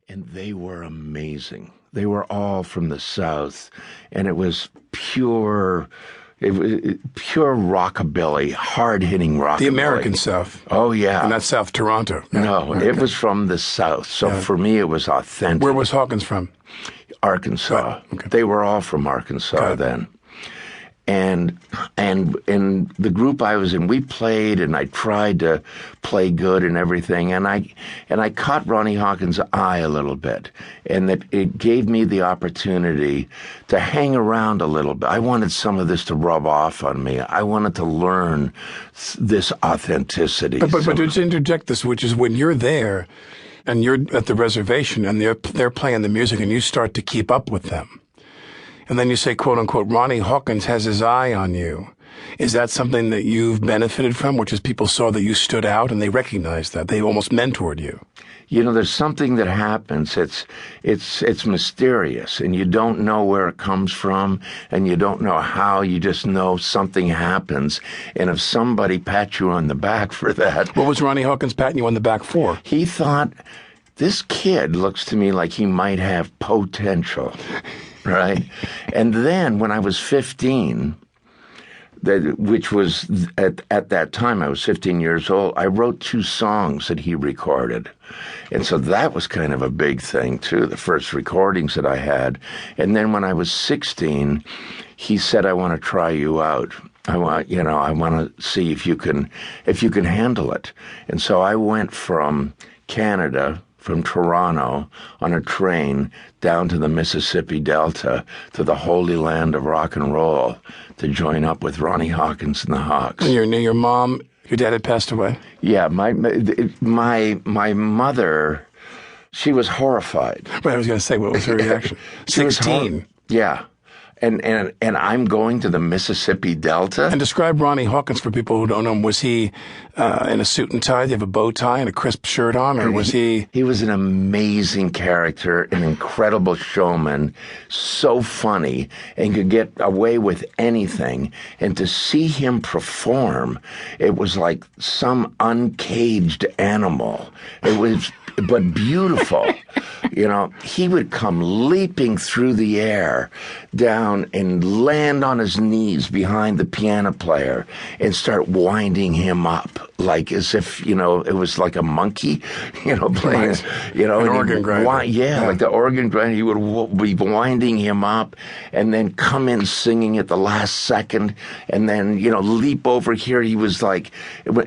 and they were amazing. They were all from the South, and it was pure rockabilly, hard-hitting rockabilly. The American South. Oh, yeah. And not South Toronto. No, Okay. it was from the South. So for me, it was authentic. Where was Hawkins from? Arkansas. Right. Okay. They were all from Arkansas then. And in the group I was in, we played, and I tried to play good and everything, and I caught Ronnie Hawkins' eye a little bit, and that it gave me the opportunity to hang around a little bit. I wanted some of this to rub off on me. I wanted to learn this authenticity. But to interject this, which is when you're there, and you're at the reservation, and they're playing the music, and you start to keep up with them. And then you say, quote unquote, Ronnie Hawkins has his eye on you. Is that something that you've benefited from, which is people saw that you stood out and they recognized that? They almost mentored you. You know, there's something that happens. It's mysterious, and you don't know where it comes from, and you don't know how. You just know something happens. And if somebody pats you on the back for that. What was Ronnie Hawkins patting you on the back for? He thought, this kid looks to me like he might have potential. Right? And then when I was 15, which was at that time, I was 15 years old, I wrote 2 songs that he recorded. And so that was kind of a big thing, too, the first recordings that I had. And then when I was 16, he said, I want to try you out. I want to see if you can handle it. And so I went from Canada, from Toronto, on a train down to the Mississippi Delta, to the holy land of rock and roll, to join up with Ronnie Hawkins and the Hawks. And your mom, your dad had passed away? Yeah, my mother, she was horrified. Right, I was going to say, what was her reaction? 16. Yeah. And I'm going to the Mississippi Delta. And describe Ronnie Hawkins for people who don't know him. Was he in a suit and tie? Did he have a bow tie and a crisp shirt on? Or was he... He was an amazing character, an incredible showman, so funny, and could get away with anything. And to see him perform, it was like some uncaged animal. It was... but beautiful. You know, he would come leaping through the air down and land on his knees behind the piano player and start winding him up like as if, you know, it was like a monkey, you know, playing, right. You know. An organ grinder. Yeah, like the organ grinder. He would be winding him up and then come in singing at the last second and then, you know, leap over here. He was like,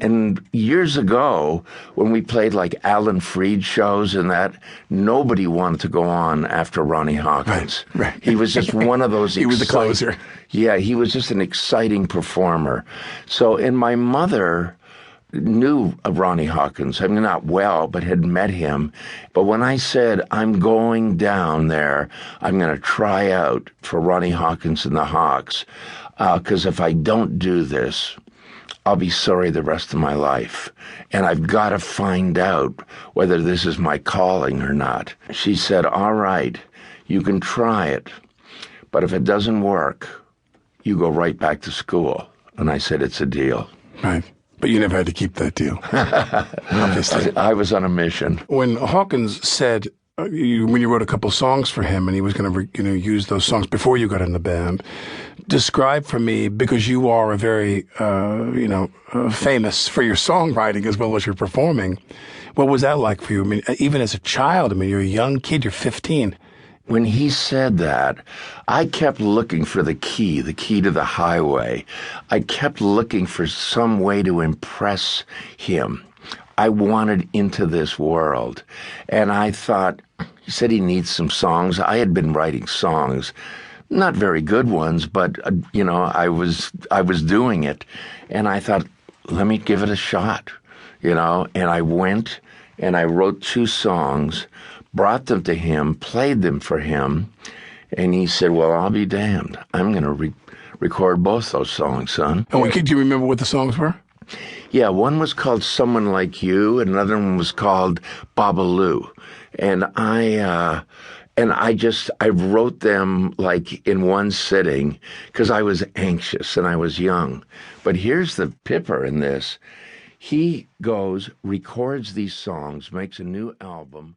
and years ago when we played like Alan Freed shows and that, nobody wanted to go on after Ronnie Hawkins. Right. He was just one of those. He was the closer. Yeah, he was just an exciting performer. So, and my mother knew of Ronnie Hawkins. I mean, not well, but had met him. But when I said, I'm going down there, I'm going to try out for Ronnie Hawkins and the Hawks, because if I don't do this, I'll be sorry the rest of my life. And I've got to find out whether this is my calling or not. She said, all right, you can try it. But if it doesn't work, you go right back to school. And I said, it's a deal. Right. But you never had to keep that deal. Obviously. I was on a mission. When Hawkins said, when you wrote a couple songs for him and he was going to use those songs before you got in the band, describe for me, because you are a very, famous for your songwriting as well as your performing. What was that like for you? I mean, even as a child, I mean, you're a young kid, you're 15. When he said that, I kept looking for the key to the highway. I kept looking for some way to impress him. I wanted into this world. And I thought, he said he needs some songs. I had been writing songs, not very good ones, but, I was doing it. And I thought, let me give it a shot, and I went and I wrote 2 songs, brought them to him, played them for him, and he said, well, I'll be damned. I'm going to record both those songs, son. Oh, do you remember what the songs were? Yeah, one was called Someone Like You, and another one was called Babaloo. And I wrote them like in one sitting because I was anxious and I was young. But here's the pipper in this. He goes, records these songs, makes a new album,